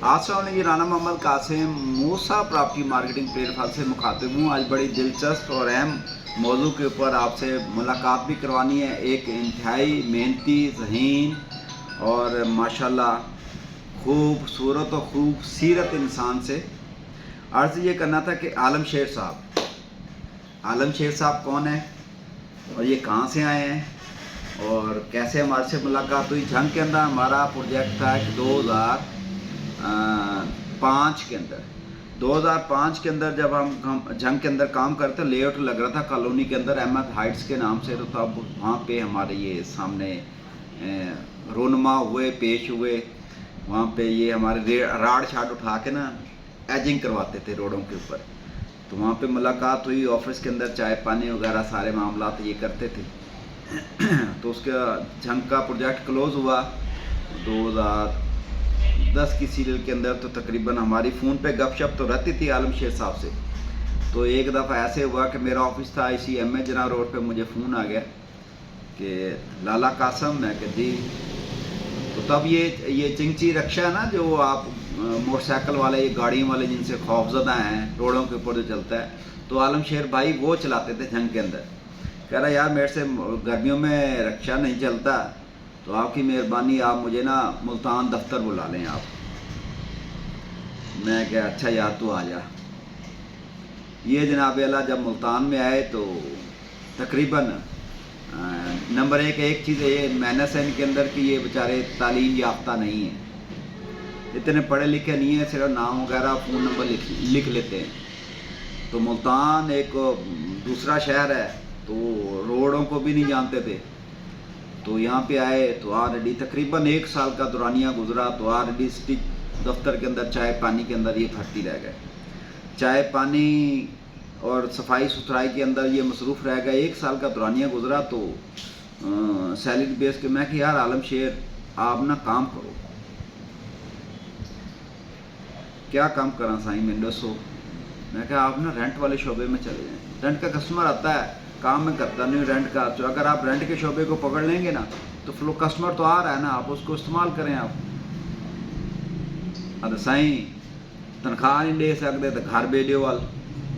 अस्सलाम वालेकुम, राना मोहम्मद कासिम मूसा property marketing platform से मुखातिब हूँ। आज बड़ी दिलचस्प और अहम मौजू के ऊपर आपसे मुलाकात भी करवानी है। एक इंतहाई मेहनती, ज़हीन और माशाल्लाह खूबसूरत और खूबसीरत इंसान से अर्ज़ ये करना था कि आलम शेर साहब कौन है और ये कहाँ से आए हैं और कैसे हमारे से मुलाकात हुई। जंग के अंदर हमारा प्रोजेक्ट था कि 2005 के अंदर जब हम जंग के अंदर काम करते लेआउट लग रहा था कॉलोनी के अंदर अहमद हाइट्स के नाम से। तो तब वहाँ पे हमारे ये सामने रोनमा हुए, पेश हुए। वहाँ पे ये हमारे राड शाड उठा के ना एजिंग करवाते थे रोडों के ऊपर। तो वहाँ पे मुलाकात हुई, ऑफिस के अंदर चाय पानी वगैरह सारे मामला ये करते थे। तो उसका जंग का प्रोजेक्ट क्लोज़ हुआ 2010 की सीरियल के अंदर। तो तकरीबन हमारी फ़ोन पे गपशप तो रहती थी आलम शेर साहब से। तो एक दफ़ा ऐसे हुआ कि मेरा ऑफिस था ICMA जना रोड पे, मुझे फ़ोन आ गया कि लाला कासम, मैं कि जी। तो तब ये चिंची रक्षा है ना जो आप मोटरसाइकिल वाले, ये गाड़ियों वाले जिनसे खौफजदा हैं, रोडों के ऊपर जो चलता है, तो आलम शेर भाई वो चलाते थे जंग के अंदर। कह रहा यार मेरे से गर्मियों में रक्षा नहीं चलता, तो आपकी मेहरबानी आप मुझे ना मुल्तान दफ्तर बुला लें आप। मैं क्या अच्छा यार तू आ जा। ये जनाब अल्लाह जब मुल्तान में आए तो तकरीबन नंबर एक चीज़ ये मैनस है इनके अंदर कि ये बेचारे तालीम याफ्ता नहीं है, इतने पढ़े लिखे नहीं है, सिर्फ नाम वगैरह फ़ोन नंबर लिख लेते हैं। तो मुल्तान एक दूसरा शहर है, तो रोडों को भी नहीं जानते थे। तो यहाँ पे आए तो ऑलरेडी तकरीबन 1 साल का दौरानिया गुजरा। तो ऑलरेडी स्टिच दफ्तर के अंदर चाय पानी के अंदर ये भर्ती रह गए, चाय पानी और सफाई सुथराई के अंदर ये मसरूफ़ रह गए। 1 साल का दौरानिया गुजरा। तो सैलरी बेस के मैं कि यार आलम शेर आप ना काम करो। क्या काम करा साईं मैंने दसो। मैं क्या आप ना रेंट वाले शोबे में चले जाएँ, रेंट का कस्टमर आता है, काम में करता नहीं रेंट का। तो अगर आप रेंट के शोबे को पकड़ लेंगे ना तो फ्लो कस्टमर तो आ रहा है ना, आप उसको इस्तेमाल करें आप। अरे साईं तनख्वाह नहीं दे सकते तो घर भेजो वाल।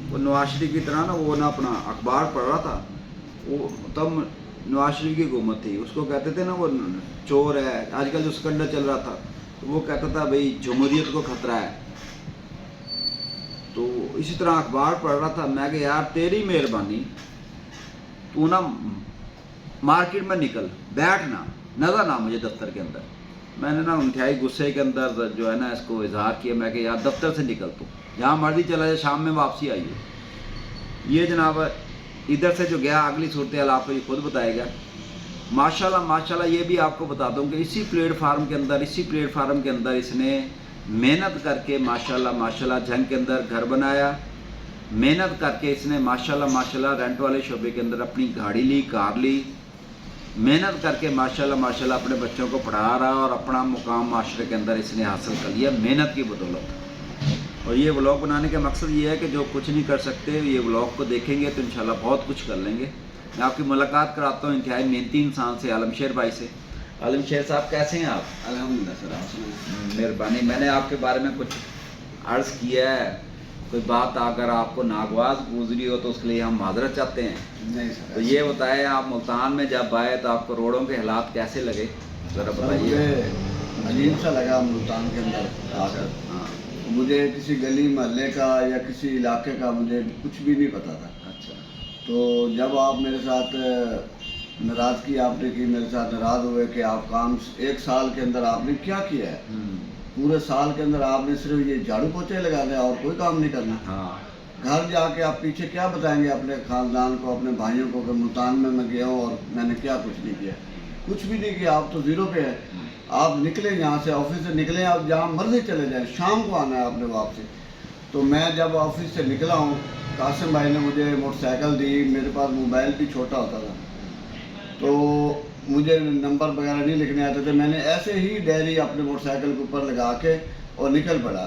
वो नवाज शरीफ की तरह ना वो ना अपना अखबार पढ़ रहा था, वो तब नवाज शरीफ की हुकूमत थी, उसको कहते थे ना वो चोर है। आजकल जो स्कंडल चल रहा था तो वो कहता था भाई जमहूरियत को खतरा है। तो इसी तरह अखबार पढ़ रहा था। मैं कि यार तेरी मेहरबानी तू ना मार्केट में निकल, बैठ ना, नज़र ना मुझे दफ्तर के अंदर। मैंने ना इंतहाई गुस्से के अंदर जो है ना इसको इजहार किया। मैं कि यार दफ्तर से निकल, तू जहाँ मर्जी चला जाए, शाम में वापसी आइए। ये जनाब इधर से जो गया अगली सूरत हाल आपको ये खुद बताएगा। माशाल्लाह ये भी आपको बता दूँ कि इसी प्लेटफार्म के अंदर इसने मेहनत करके माशाल्लाह जंग के अंदर घर बनाया। मेहनत करके इसने माशाल्लाह रेंट वाले शोबे के अंदर अपनी गाड़ी ली, कार ली। मेहनत करके माशाल्लाह अपने बच्चों को पढ़ा रहा और अपना मुकाम माशरे के अंदर इसने हासिल कर लिया मेहनत की बदौलत। और ये व्लॉग बनाने का मकसद ये है कि जो कुछ नहीं कर सकते ये व्लॉग को देखेंगे तो इंशाल्लाह बहुत कुछ कर लेंगे। मैं आपकी मुलाकात कराता हूँ इंतहाई मेहनती इंसान से, आलम शेर भाई से। आलम शेर साहब कैसे हैं आप? अल्हम्दुलिल्लाह सर, आप मेहरबानी। मैंने आपके बारे में कुछ अर्ज़ किया है, कोई बात अगर आपको नागवार गुजरी हो तो उसके लिए हम माजरत चाहते हैं। नहीं सर। तो ये बताएं आप मुल्तान में जब आए तो आपको रोडों के हालात कैसे लगे, ज़रा बताइए। अजीब सा लगा मुल्तान के अंदर आकर। हाँ मुझे किसी गली मोहल्ले का या किसी इलाके का मुझे कुछ भी नहीं पता था। अच्छा। तो जब आप मेरे साथ नाराज़गी आपने की, मेरे साथ नाराज़ हुए कि आप काम 1 साल के अंदर आपने क्या किया है। पूरे साल के अंदर आपने सिर्फ ये झाड़ू पोछे लगा दिया और कोई काम नहीं करना। हाँ। घर जाके आप पीछे क्या बताएंगे अपने ख़ानदान को, अपने भाइयों को कि मुल्तान में मैं गया हूँ और मैंने क्या कुछ नहीं किया। कुछ भी नहीं किया, आप तो ज़ीरो पे है। आप निकले यहाँ से, ऑफिस से निकले, आप जहाँ मर्जी चले जाएं, शाम को आना है आपने वापसी। तो मैं जब ऑफिस से निकला हूँ, कासिम भाई ने मुझे मोटरसाइकिल दी, मेरे पास मोबाइल भी छोटा होता था तो मुझे नंबर वगैरह नहीं लिखने आते थे। मैंने ऐसे ही डायरी अपने मोटरसाइकिल के ऊपर लगा के और निकल पड़ा।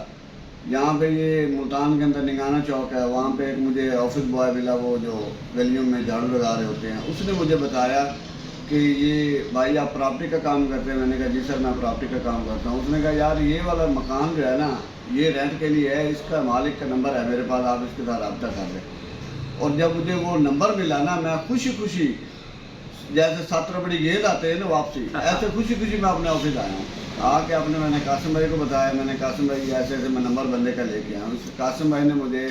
यहाँ पे ये मुल्तान के अंदर निगाना चौक है, वहाँ पे एक मुझे ऑफिस बॉय मिला, वो जो गलियों में झाड़ू लगा रहे होते हैं। उसने मुझे बताया کہ یہ بھائی آپ پراپرٹی کا کام کرتے ہیں؟ میں نے کہا جی سر میں پراپرٹی کا کام کرتا ہوں. اس نے کہا یار یہ والا مکان جو ہے نا یہ رینٹ کے لیے ہے, اس کا مالک کا نمبر ہے میرے پاس, آپ اس کے ساتھ رابطہ کر لیں. اور جب مجھے وہ نمبر ملا نا, میں خوشی خوشی جیسے 7 ربڑی گیند آتے ہیں نا واپسی, ایسے خوشی خوشی میں اپنے آفس آیا ہوں. آ کے میں نے قاسم بھائی کو بتایا, میں نے قاسم بھائی ایسے ایسے میں نمبر بندے کا لے کے آیا ہوں. قاسم بھائی نے مجھے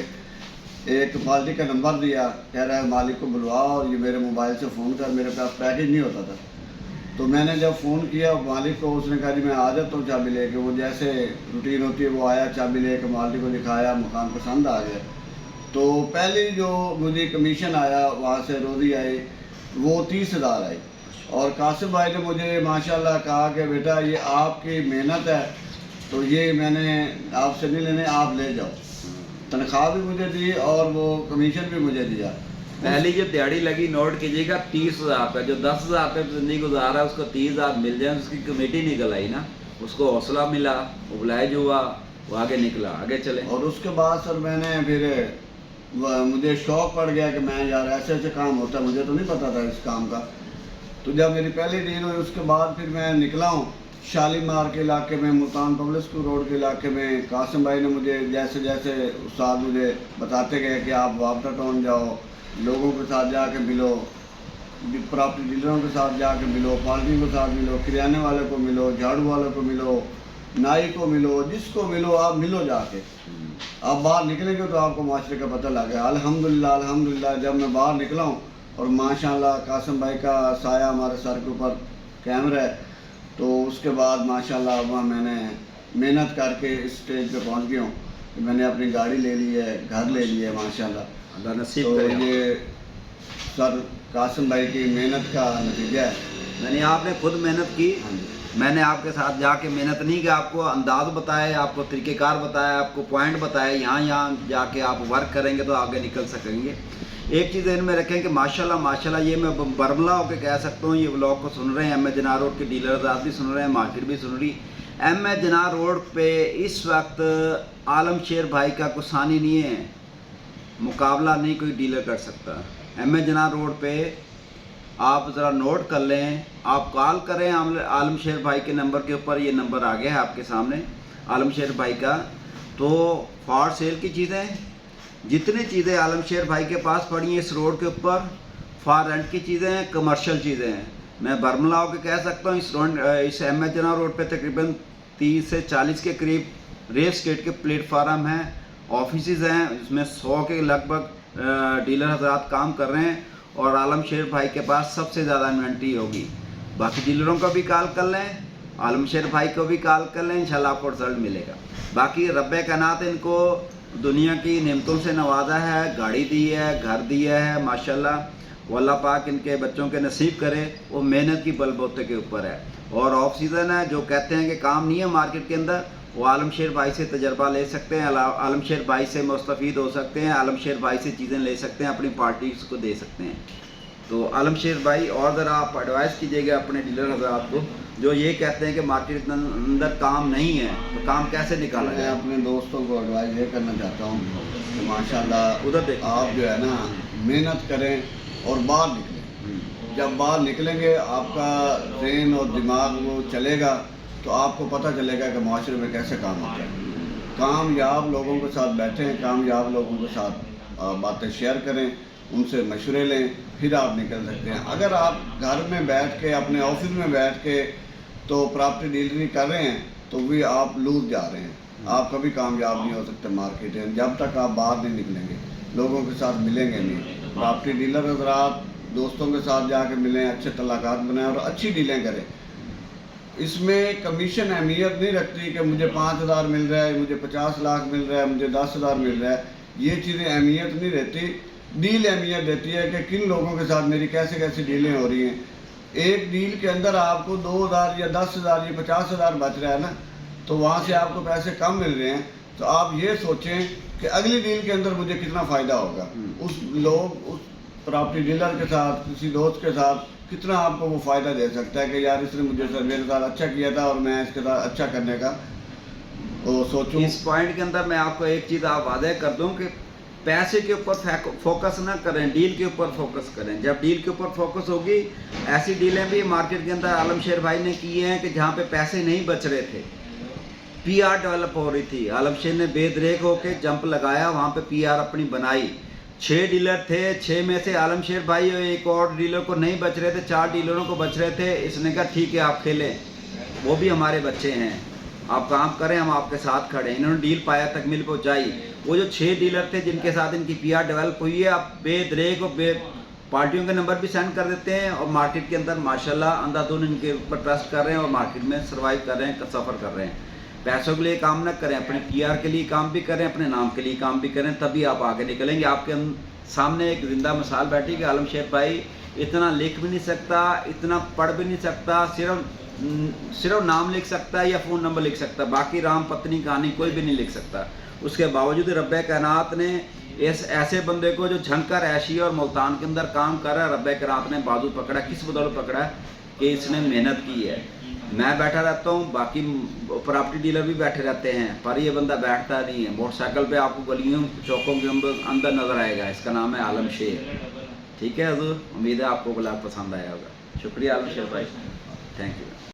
ایک پارٹی کا نمبر دیا, کہہ رہا ہے مالک کو بلوا اور یہ میرے موبائل سے فون کر, میرے پاس پیکج نہیں ہوتا تھا. تو میں نے جب فون کیا مالک کو, اس نے کہا جی میں آ جاتا ہوں چابی لے کے. وہ جیسے روٹین ہوتی ہے وہ آیا, چابی لے کے مالک کو دکھایا, مکان پسند آ گیا. تو پہلی جو مجھے کمیشن آیا وہاں سے روزی آئی وہ 30,000 آئی. اور قاسم بھائی نے مجھے ماشاءاللہ کہا کہ بیٹا یہ آپ کی محنت ہے تو یہ میں نے آپ سے نہیں لینے, آپ لے جاؤ. تنخواہ بھی مجھے دی اور وہ کمیشن بھی مجھے دیا. پہلی جو دیہڑی لگی نوٹ کیجیے گا 30,000 پہ, جو 10,000 پہ زندگی گزار رہا ہے اس کو 30,000 مل جائے. اس کی کمیٹی نکل آئی نا, اس کو حوصلہ ملا, ابلائج ہوا, وہ آگے نکلا, آگے چلے. اور اس کے بعد سر میں نے پھر مجھے شوق پڑ گیا کہ میں یار ایسے ایسے کام ہوتا ہے, مجھے تو نہیں پتا تھا اس کام کا. تو جب میری پہلی ڈیل ہوئی اس کے بعد پھر میں نکلا ہوں شالیمار کے علاقے میں, ملتان پبلک اسکول روڈ کے علاقے میں. قاسم بھائی نے مجھے جیسے جیسے استاد مجھے بتاتے گئے کہ آپ وابٹا ٹاؤن جاؤ, لوگوں کے ساتھ جا کے ملو, پراپرٹی ڈیلروں کے ساتھ جا کے ملو, پارٹی کے ساتھ ملو, کریانے والے کو ملو, جھاڑو والے کو ملو, نائی کو ملو, جس کو ملو آپ ملو جا کے. آپ باہر نکلیں گے تو آپ کو معاشرے کا پتہ لگے. الحمدللہ جب میں باہر نکلا ہوں اور ماشاءاللہ قاسم بھائی کا سایہ ہمارے سر کے اوپر کیمرہ ہے, تو اس کے بعد ماشاءاللہ وہاں میں نے محنت کر کے اس اسٹیج پہ پہنچ گیا ہوں کہ میں نے اپنی گاڑی لے لی ہے, گھر لے لی ہے ماشاءاللہ. اللہ نصیب تو کرے. یہ سر قاسم بھائی کی محنت کا نتیجہ ہے. یعنی آپ نے خود محنت کی, ہاں جی. میں نے آپ کے ساتھ جا کے محنت نہیں کہ آپ کو انداز بتایا, آپ کو طریقہ کار بتایا, آپ کو پوائنٹ بتایا, یہاں جا کے آپ ورک کریں گے تو آگے نکل سکیں گے. ایک چیز ذہن میں رکھیں کہ ماشاءاللہ یہ میں برملا ہو کے کہہ سکتا ہوں, یہ بلاگ کو سن رہے ہیں ایم اے جناح روڈ کے ڈیلرز آپ بھی سن رہے ہیں, مارکیٹ بھی سن رہی. ایم اے جناح روڈ پہ اس وقت عالم شیر بھائی کا کوئی ثانی نہیں ہے, مقابلہ نہیں کوئی ڈیلر کر سکتا. ایم اے جناح روڈ پہ آپ ذرا نوٹ کر لیں, آپ کال کریں عالم شیر بھائی کے نمبر کے اوپر, یہ نمبر آ گیا ہے آپ کے سامنے عالم شیر بھائی کا. تو فار سیل کی چیزیں, جتنی چیزیں عالم شیر بھائی کے پاس پڑی ہیں اس روڈ کے اوپر, فار رینٹ کی چیزیں ہیں, کمرشل چیزیں ہیں. میں برملا ہو کے کہہ سکتا ہوں اس ایم اے جناح روڈ پہ تقریباً 30 سے 40 کے قریب ریل اسٹیٹ کے پلیٹ فارم ہیں, آفیسز ہیں, جس میں 100 کے لگ بھگ ڈیلر حضرات کام کر رہے ہیں. اور عالم شیر بھائی کے پاس سب سے زیادہ انوینٹری ہوگی. باقی ڈیلروں کو بھی کال کر لیں, عالم شیر بھائی کو بھی کال کر لیں, انشاءاللہ آپ کو رزلٹ ملے گا. باقی رب کائنات ان کو دنیا کی نعمتوں سے نوازا ہے, گاڑی دی ہے, گھر دیا ہے ماشاءاللہ. وہ اللہ پاک ان کے بچوں کے نصیب کرے, وہ محنت کی بل بوتے کے اوپر ہے. اور آف سیزن ہے, جو کہتے ہیں کہ کام نہیں ہے مارکیٹ کے اندر, وہ عالم شیر بھائی سے تجربہ لے سکتے ہیں, عالم شیر بھائی سے مستفید ہو سکتے ہیں, عالم شیر بھائی سے چیزیں لے سکتے ہیں, اپنی پارٹیز کو دے سکتے ہیں. تو عالم شیر بھائی اور ذرا آپ ایڈوائز کیجیے گا اپنے ڈیلر حضرات کو جو یہ کہتے ہیں کہ مارکیٹ کے اندر کام نہیں ہے, تو کام کیسے نکالا میں جائے. اپنے دوستوں کو ایڈوائز یہ کرنا چاہتا ہوں کہ ماشاءاللہ ادھر دیکھیں, آپ جو ہے نا محنت کریں اور باہر نکلیں. جب باہر نکلیں گے آپ کا ذہن اور دماغ وہ چلے گا تو آپ کو پتہ چلے گا کہ معاشرے میں کیسے کام ہوتا ہے. کامیاب لوگوں کے ساتھ بیٹھیں, کامیاب لوگوں کے ساتھ باتیں شیئر کریں, ان سے مشورے لیں, پھر آپ نکل سکتے ہیں. اگر آپ گھر میں بیٹھ کے اپنے آفس میں بیٹھ کے تو پراپرٹی ڈیلنگ کر رہے ہیں تو بھی آپ لوز جا رہے ہیں, آپ کبھی کامیاب نہیں ہو سکتے مارکیٹ میں جب تک آپ باہر نہیں نکلیں گے, لوگوں کے ساتھ ملیں گے نہیں. پراپرٹی ڈیلر حضرات دوستوں کے ساتھ جا کے ملیں, اچھے تعلقات بنائیں اور اچھی ڈیلیں کریں. اس میں کمیشن اہمیت نہیں رکھتی کہ مجھے 5,000 مل رہا ہے, مجھے 50 لاکھ مل رہا ہے, مجھے 10,000 مل رہا ہے. یہ چیزیں اہمیت نہیں رہتی. ڈیل اہمیت دیتی ہے کہ کن لوگوں کے ساتھ میری کیسے کیسی ڈیلیں ہو رہی ہیں. ایک ڈیل کے اندر آپ کو 2,000 یا 10,000 یا 50,000 بچ رہا ہے نا, تو وہاں سے آپ کو پیسے کم مل رہے ہیں, تو آپ یہ سوچیں کہ اگلی ڈیل کے اندر مجھے کتنا فائدہ ہوگا. اس پراپرٹی ڈیلر کے ساتھ, کسی دوست کے ساتھ کتنا آپ کو وہ فائدہ دے سکتا ہے کہ یار اس نے مجھے میرے ساتھ اچھا کیا تھا اور میں اس کے ساتھ اچھا کرنے کا وہ سوچوں. اس پوائنٹ کے اندر میں آپ کو ایک چیز آپ واضح کر دوں کہ पैसे के ऊपर फोकस ना करें, डील के ऊपर फोकस करें। जब डील के ऊपर फोकस होगी, ऐसी डीलें भी मार्केट के अंदर आलम शेर भाई ने की हैं कि जहाँ पे पैसे नहीं बच रहे थे, पीआर डेवलप हो रही थी, आलम शेर ने बेदरेक होके जंप लगाया, वहाँ पे पीआर अपनी बनाई। 6 डीलर थे, 6 में से आलम शेर भाई और एक और डीलर को नहीं बच रहे थे, 4 डीलरों को बच रहे थे। इसने कहा ठीक है आप खेलें, वो भी हमारे बच्चे हैं, आप काम करें, हम आपके साथ खड़े हैं। इन्होंने डील पाया, तकमील पहुंचाई। वो जो 6 डीलर थे जिनके साथ इनकी पीआर डेवलप हुई है, अब बेदरेक और पार्टियों के नंबर भी सेंड कर देते हैं और मार्केट के अंदर माशाल्लाह अंधाधुन इनके ऊपर ट्रस्ट कर रहे हैं और मार्केट में सर्वाइव कर रहे हैं, सफ़र कर रहे हैं। पैसों के लिए काम ना करें, अपने पीआर के लिए काम भी करें, अपने नाम के लिए काम भी करें, तभी आप आगे निकलेंगे। आपके सामने एक जिंदा मिसाल बैठी कि आलम शेर भाई इतना लिख भी नहीं सकता, इतना पढ़ भी नहीं सकता, सिर्फ नाम लिख सकता है या फ़ोन नंबर लिख सकता है, बाकी राम पत्नी कहानी कोई भी नहीं लिख सकता। उसके बावजूद रब्बे कायनात ने इस ऐसे बंदे को जो झंकर ऐशी और मुल्तान के अंदर काम कर रहा है, रब्बे कायनात ने बाजू पकड़ा। किस बदौलत पकड़ा कि इसने मेहनत की है। मैं बैठा रहता हूँ, बाकी प्रॉपर्टी डीलर भी बैठे रहते हैं, पर ये बंदा बैठता नहीं है। मोटरसाइकिल पे आपको गलियों चौकों के अंदर नज़र आएगा। इसका नाम है आलम शेर। ठीक है हजूर, उम्मीद है आपको ब्लॉग पसंद आया होगा। शुक्रिया आलम शेर भाई, थैंक यू।